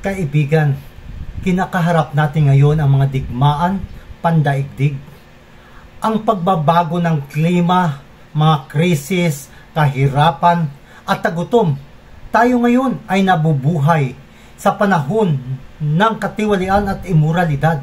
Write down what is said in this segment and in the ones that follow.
Kaibigan, kinakaharap natin ngayon ang mga digmaan, pandaigdig, ang pagbabago ng klima, mga krisis, kahirapan at tagutom. Tayo ngayon ay nabubuhay sa panahon ng katiwalian at imoralidad.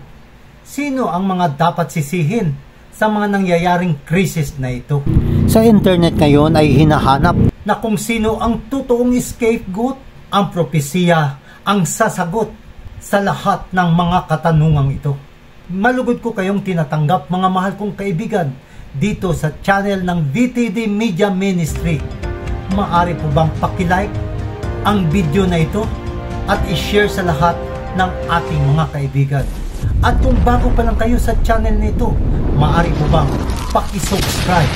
Sino ang mga dapat sisihin sa mga nangyayaring krisis na ito? Sa internet ngayon ay hinahanap na kung sino ang totoong scapegoat. Ang propesiya ang sasagot sa lahat ng mga katanungang ito. Malugod ko kayong tinatanggap, mga mahal kong kaibigan, dito sa channel ng VTD Media Ministry. Maaari po bang pakilike ang video na ito at i-share sa lahat ng ating mga kaibigan? At kung bago pa lang kayo sa channel na ito, maaari po bang paki-subscribe?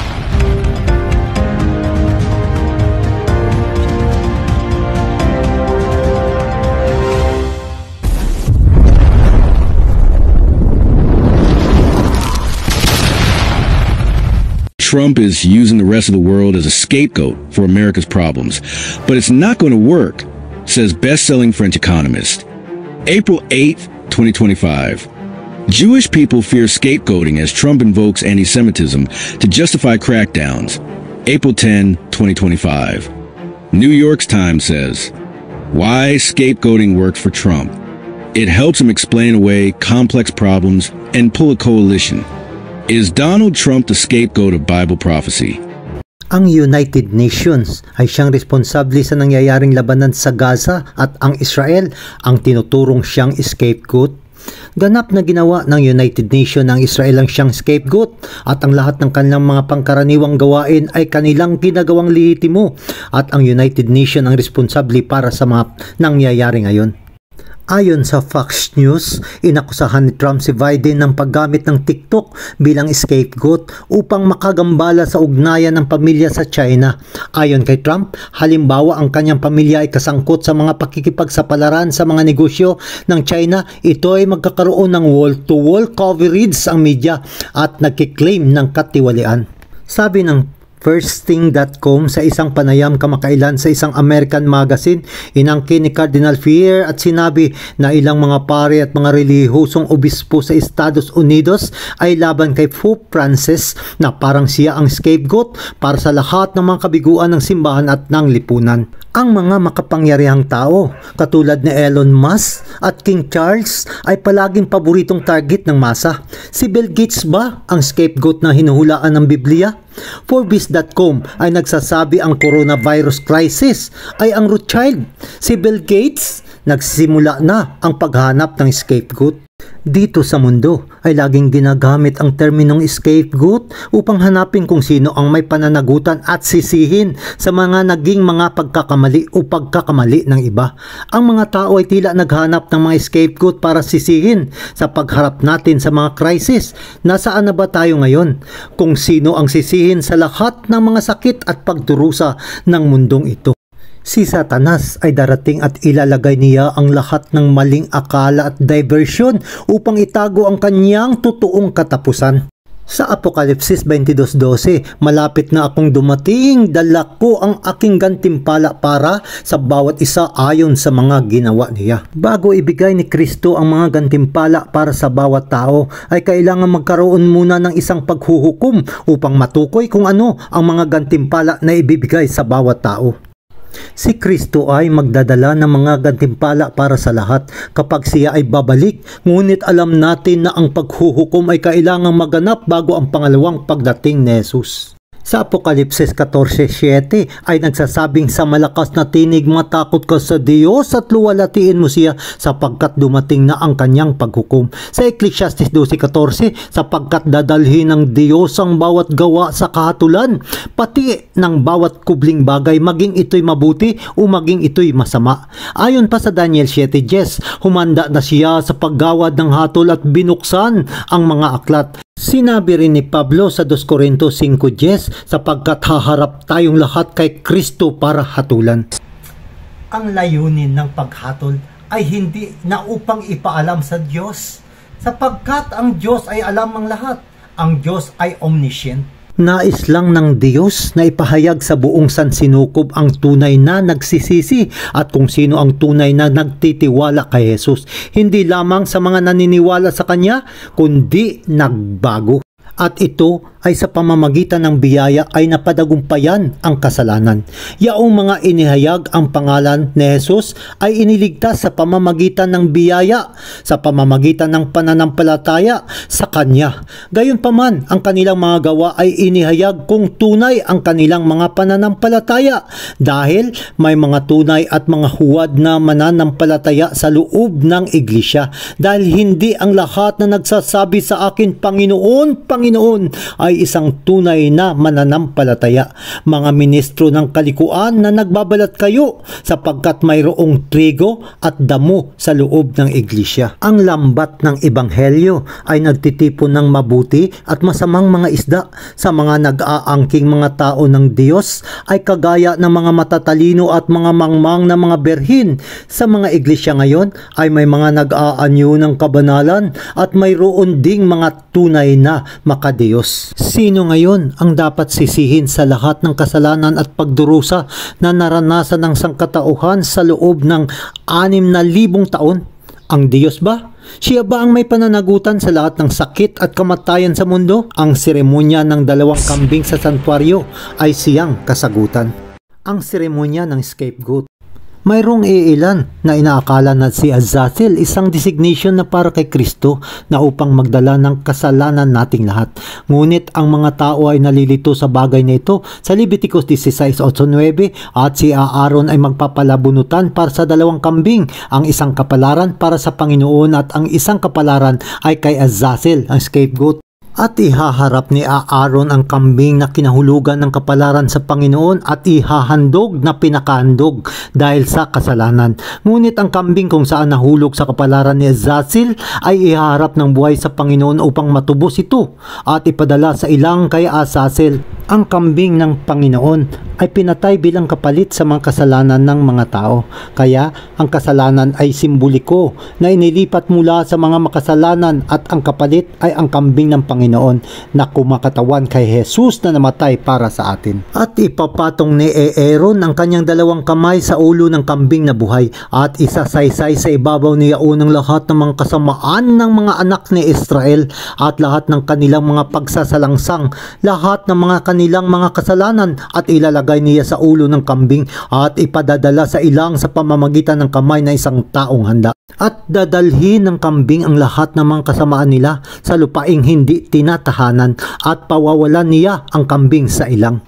Trump is using the rest of the world as a scapegoat for America's problems. But it's not going to work, says best-selling French economist. April 8th, 2025. Jewish people fear scapegoating as Trump invokes anti-Semitism to justify crackdowns. April 10, 2025. New York Times says, why scapegoating works for Trump. It helps him explain away complex problems and pull a coalition. Is Donald Trump the scapegoat of Bible prophecy? Ang United Nations ay siyang responsable sa nangyayaring labanan sa Gaza at ang Israel ang tinuturong siyang scapegoat. Ganap na ginawa ng United Nations ang Israel ang siyang scapegoat at ang lahat ng kanilang mga pangkaraniwang gawain ay kanilang ginagawang lehitimo at ang United Nations ang responsable para sa mga nangyayari ngayon. Ayon sa Fox News, inakusahan ni Trump si Biden ng paggamit ng TikTok bilang scapegoat upang makagambala sa ugnayan ng pamilya sa China. Ayon kay Trump, halimbawa ang kanyang pamilya ay kasangkot sa mga pakikipagsapalaran sa mga negosyo ng China, ito ay magkakaroon ng wall-to-wall coverage ang media at nagkiklaim ng katiwalian. Sabi ng Firsting.com sa isang panayam kamakailan sa isang American magazine, inangkin ni Cardinal Fehr at sinabi na ilang mga pare at mga relihiyosong obispo sa Estados Unidos ay laban kay Pope Francis na parang siya ang scapegoat para sa lahat ng mga kabiguan ng simbahan at ng lipunan. Ang mga makapangyarihang tao katulad ni Elon Musk at King Charles ay palaging paboritong target ng masa. Si Bill Gates ba ang scapegoat na hinuhulaan ng Biblia? Forbes.com ay nagsasabi ang coronavirus crisis ay ang Rothschild. Si Bill Gates, nagsimula na ang paghanap ng scapegoat. Dito sa mundo ay laging ginagamit ang terminong scapegoat upang hanapin kung sino ang may pananagutan at sisihin sa mga naging mga pagkakamali o pagkakamali ng iba. Ang mga tao ay tila naghanap ng mga scapegoat para sisihin sa pagharap natin sa mga crisis. Nasaan na ba tayo ngayon? Kung sino ang sisihin sa lahat ng mga sakit at pagdurusa ng mundong ito? Si Satanas ay darating at ilalagay niya ang lahat ng maling akala at diversion upang itago ang kanyang totoong katapusan. Sa Apokalipsis 22:12, malapit na akong dumating, dala ko ang aking gantimpala para sa bawat isa ayon sa mga ginawa niya. Bago ibigay ni Kristo ang mga gantimpala para sa bawat tao, ay kailangan magkaroon muna ng isang paghuhukom upang matukoy kung ano ang mga gantimpala na ibibigay sa bawat tao. Si Kristo ay magdadala ng mga gantimpala para sa lahat kapag siya ay babalik, ngunit alam natin na ang paghuhukom ay kailangang maganap bago ang pangalawang pagdating ni Jesus. Sa Apokalipsis 14:7 ay nagsasabing sa malakas na tinig, matakot ka sa Diyos at luwalhatiin mo siya sapagkat dumating na ang kanyang paghukom. Sa Ecclesiastes 12:14, sapagkat dadalhin ng Diyos ang bawat gawa sa kahatulan, pati ng bawat kubling bagay, maging ito'y mabuti o maging ito'y masama. Ayon pa sa Daniel 7:10, humanda na siya sa paggawad ng hatol at binuksan ang mga aklat. Sinabi rin ni Pablo sa 2 Corintios 5:10, sapagkat haharap tayong lahat kay Kristo para hatulan. Ang layunin ng paghatol ay hindi na upang ipaalam sa Diyos, sapagkat ang Diyos ay alam ang lahat. Ang Diyos ay omniscient. Nais lang ng Diyos na ipahayag sa buong sansinukob ang tunay na nagsisisi at kung sino ang tunay na nagtitiwala kay Jesus. Hindi lamang sa mga naniniwala sa Kanya, kundi nagbago. At ito ay sa pamamagitan ng biyaya ay napadagumpayan ang kasalanan. Yaong mga inihayag ang pangalan ni Jesus ay iniligtas sa pamamagitan ng biyaya, sa pamamagitan ng pananampalataya sa Kanya. Gayunpaman, ang kanilang mga gawa ay inihayag kung tunay ang kanilang mga pananampalataya dahil may mga tunay at mga huwad na mananampalataya sa loob ng iglesia. Dahil hindi ang lahat na nagsasabi sa akin, Panginoon, Panginoon, ay isang tunay na mananampalataya. Mga ministro ng kalikuan na nagbabalat kayo sapagkat mayroong trigo at damo sa loob ng iglesia. Ang lambat ng ebanghelyo ay nagtitipon ng mabuti at masamang mga isda. Sa mga nag-aangking mga tao ng Diyos ay kagaya ng mga matatalino at mga mangmang na mga berhin. Sa mga iglesia ngayon ay may mga nag-aanyo ng kabanalan at mayroon ding mga tunay na makadiyos. Sino ngayon ang dapat sisihin sa lahat ng kasalanan at pagdurusa na naranasan ng sangkatauhan sa loob ng 6,000 taon? Ang Diyos ba? Siya ba ang may pananagutan sa lahat ng sakit at kamatayan sa mundo? Ang seremonya ng 2 kambing sa santuaryo ay siyang kasagutan. Ang seremonya ng scapegoat. Mayroong iilan na inaakala na si Azazel isang designation na para kay Kristo na upang magdala ng kasalanan nating lahat. Ngunit ang mga tao ay nalilito sa bagay na ito sa Leviticus 16:8-9 at si Aaron ay magpapalabunutan para sa 2 kambing, ang isang kapalaran para sa Panginoon at ang isang kapalaran ay kay Azazel, ang scapegoat. At ihaharap ni Aaron ang kambing na kinahulugan ng kapalaran sa Panginoon at ihahandog na pinakahandog dahil sa kasalanan. Ngunit ang kambing kung saan nahulog sa kapalaran ni Azazel ay ihaharap ng buhay sa Panginoon upang matubos ito at ipadala sa ilang kay Azazel. Ang kambing ng Panginoon ay pinatay bilang kapalit sa mga kasalanan ng mga tao. Kaya ang kasalanan ay simboliko na inilipat mula sa mga makasalanan at ang kapalit ay ang kambing ng Panginoon na kumakatawan kay Jesus na namatay para sa atin. At ipapatong ni Aaron ang kanyang 2 kamay sa ulo ng kambing na buhay at isasaysay sa ibabaw niya unang lahat ng mga kasamaan ng mga anak ni Israel at lahat ng kanilang mga pagsasalangsang, lahat ng mga kanilang mga kasalanan at ilalagay niya sa ulo ng kambing at ipadadala sa ilang sa pamamagitan ng kamay na isang taong handa. At dadalhin ng kambing ang lahat ng mga kasamaan nila sa lupaing hindi tinatahanan at pawawalan niya ang kambing sa ilang.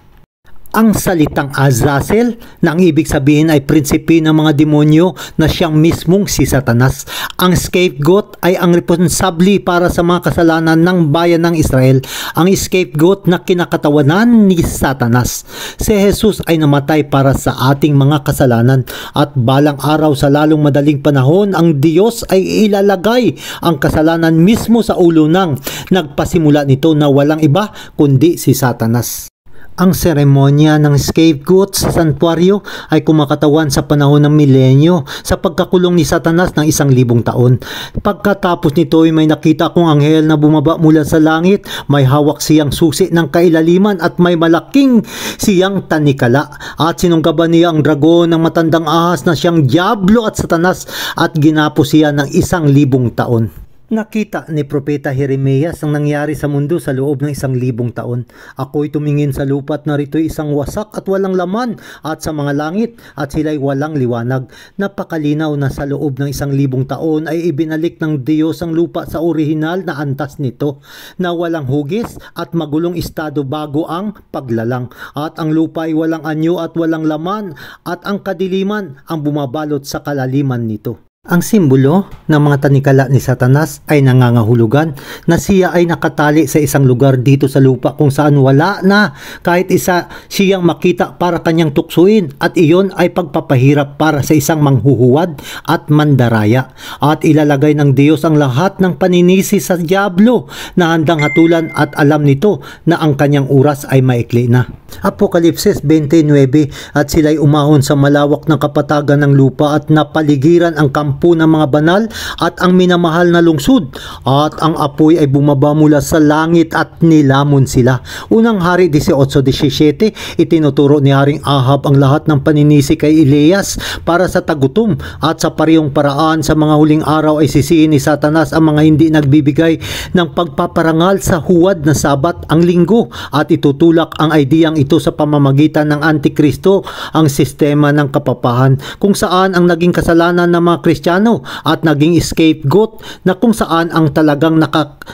Ang salitang Azazel na ang ibig sabihin ay prinsipe ng mga demonyo na siyang mismong si Satanas. Ang scapegoat ay ang responsable para sa mga kasalanan ng bayan ng Israel. Ang scapegoat na kinakatawanan ni Satanas. Si Jesus ay namatay para sa ating mga kasalanan at balang araw sa lalong madaling panahon ang Diyos ay ilalagay ang kasalanan mismo sa ulo ng nagpasimula nito na walang iba kundi si Satanas. Ang seremonya ng scapegoat sa santuaryo ay kumakatawan sa panahon ng milenyo sa pagkakulong ni Satanas ng 1,000 taon. Pagkatapos nito ay may nakita akong anghel na bumaba mula sa langit, may hawak siyang susi ng kailaliman at may malaking siyang tanikala at sinunggaban niya ang dragon ng matandang ahas na siyang Diablo at Satanas at ginapo siya ng 1,000 taon. Nakita ni Propeta Jeremias ang nangyari sa mundo sa loob ng 1,000 taon. Ako'y tumingin sa lupa at narito'y isang wasak at walang laman at sa mga langit at sila'y walang liwanag. Napakalinaw na sa loob ng 1,000 taon ay ibinalik ng Diyos ang lupa sa orihinal na antas nito na walang hugis at magulong estado bago ang paglalang. At ang lupa ay walang anyo at walang laman at ang kadiliman ang bumabalot sa kalaliman nito. Ang simbolo ng mga tanikala ni Satanas ay nangangahulugan na siya ay nakatali sa isang lugar dito sa lupa kung saan wala na kahit isa siyang makita para kanyang tuksuin at iyon ay pagpapahirap para sa isang manghuhuwad at mandaraya. At ilalagay ng Diyos ang lahat ng paninisi sa Diablo na handang hatulan at alam nito na ang kanyang oras ay maikli na. Apokalipsis 29 at sila'y umahon sa malawak na kapatagan ng lupa at napaligiran ang kampo sampu ng mga banal at ang minamahal na lungsod, at ang apoy ay bumaba mula sa langit at nilamon sila. Unang Hari 18:17, itinuturo ni Haring Ahab ang lahat ng paninisi kay Elias para sa tagutom, at sa parehong paraan sa mga huling araw ay sisihin ni Satanas ang mga hindi nagbibigay ng pagpaparangal sa huwad na Sabat, ang linggo, at itutulak ang ideyang ito sa pamamagitan ng Antikristo, ang sistema ng kapapahan, kung saan ang naging kasalanan ng mga Kristiyano at naging scapegoat, na kung saan ang talagang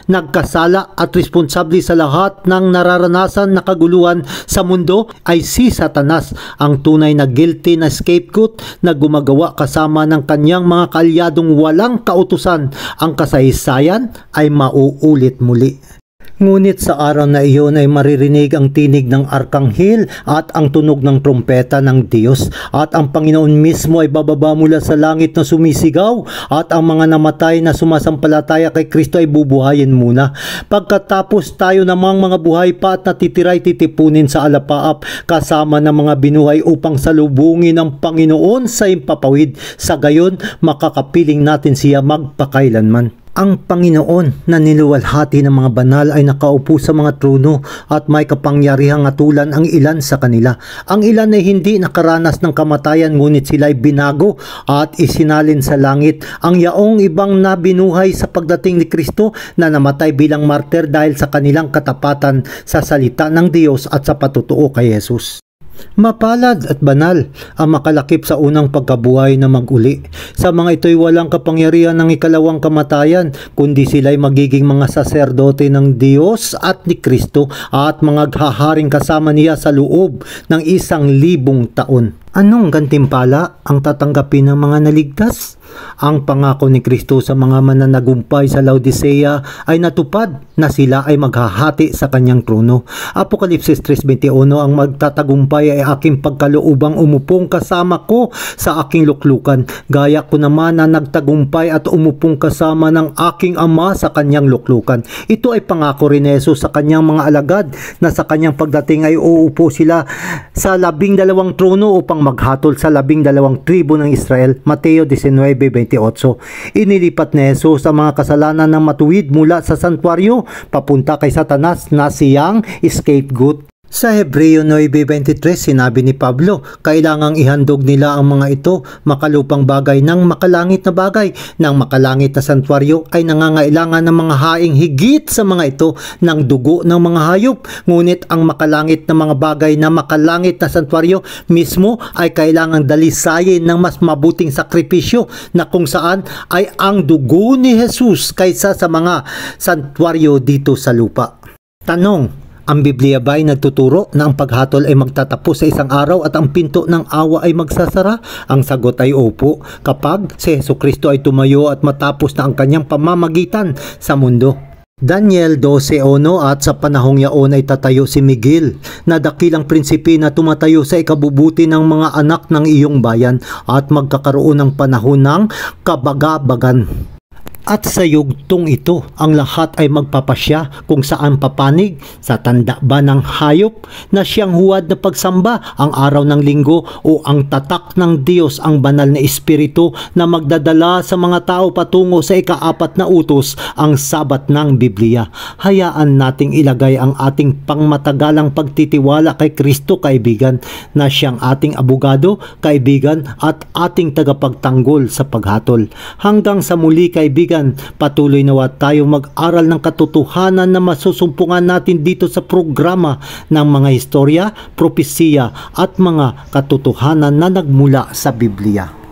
nagkasala at responsable sa lahat ng nararanasan na kaguluhan sa mundo ay si Satanas, ang tunay na guilty na scapegoat na gumagawa kasama ng kanyang mga kaalyadong walang kautusan. Ang kasaysayan ay mauulit muli. Ngunit sa araw na iyon ay maririnig ang tinig ng arkanghel at ang tunog ng trompeta ng Diyos, at ang Panginoon mismo ay bababa mula sa langit na sumisigaw, at ang mga namatay na sumasampalataya kay Kristo ay bubuhayin muna. Pagkatapos tayo namang mga buhay pa at natitira ay titipunin sa alapaap kasama ng mga binuhay upang salubungin ang Panginoon sa impapawid. Sa gayon makakapiling natin siya magpakailanman. Ang Panginoon na niluwalhati ng mga banal ay nakaupo sa mga trono at may kapangyarihang atulan ang ilan sa kanila. Ang ilan ay hindi nakaranas ng kamatayan, ngunit sila ay binago at isinalin sa langit. Ang yaong ibang nabinuhay sa pagdating ni Kristo na namatay bilang martir dahil sa kanilang katapatan sa salita ng Diyos at sa patutuo kay Jesus. Mapalad at banal ang makalakip sa unang pagkabuhay na mag-uli. Sa mga ito'y walang kapangyarihan ng ikalawang kamatayan, kundi sila'y magiging mga saserdote ng Diyos at ni Kristo at mga haharing kasama niya sa loob ng 1,000 taon. Anong gantimpala ang tatanggapin ng mga naligtas? Ang pangako ni Kristo sa mga mananagumpay sa Laodicea ay natupad na sila ay maghahati sa kanyang trono. Apokalipsis 3:21, ang magtatagumpay ay aking pagkaloobang umupong kasama ko sa aking luklukan, gaya ko naman na nagtagumpay at umupong kasama ng aking Ama sa kanyang luklukan. Ito ay pangako rin ni Jesus sa kanyang mga alagad na sa kanyang pagdating ay uupo sila sa 12 trono upang maghatol sa 12 tribo ng Israel. Mateo 19:28. Inilipat ni Jesus ang mga kasalanan ng matuwid mula sa santuaryo papunta kay Satanas na siyang scapegoat. Sa Hebreo 9:23, sinabi ni Pablo, kailangang ihandog nila ang mga ito, makalupang bagay ng makalangit na bagay. Ng makalangit na santuaryo ay nangangailangan ng mga haing higit sa mga ito ng dugo ng mga hayop. Ngunit ang makalangit na mga bagay na makalangit na santuaryo mismo ay kailangang dalisayin ng mas mabuting sakripisyo, na kung saan ay ang dugo ni Jesus kaysa sa mga santuaryo dito sa lupa. Tanong: ang Biblia ba ay nagtuturo na ang paghatol ay magtatapos sa isang araw at ang pinto ng awa ay magsasara? Ang sagot ay opo, kapag si Jesucristo ay tumayo at matapos na ang kanyang pamamagitan sa mundo. Daniel 12:1, at sa panahong yaon ay tatayo si Miguel, na dakilang prinsipe na tumatayo sa ikabubuti ng mga anak ng iyong bayan, at magkakaroon ng panahon ng kabagabagan. At sa yugtong ito, ang lahat ay magpapasya kung saan papanig sa tanda ba ng hayop na siyang huwad na pagsamba, ang araw ng linggo o ang tatak ng Diyos, ang banal na espiritu na magdadala sa mga tao patungo sa ika-4 na utos, ang Sabat ng Biblia. Hayaan nating ilagay ang ating pangmatagalang pagtitiwala kay Kristo, kaibigan, na siyang ating abogado, kaibigan, at ating tagapagtanggol sa paghatol. Hanggang sa muli, kaibigan, patuloy nawa tayo mag-aral ng katotohanan na masusumpungan natin dito sa programa ng mga istorya, propesiya at mga katotohanan na nagmula sa Biblia.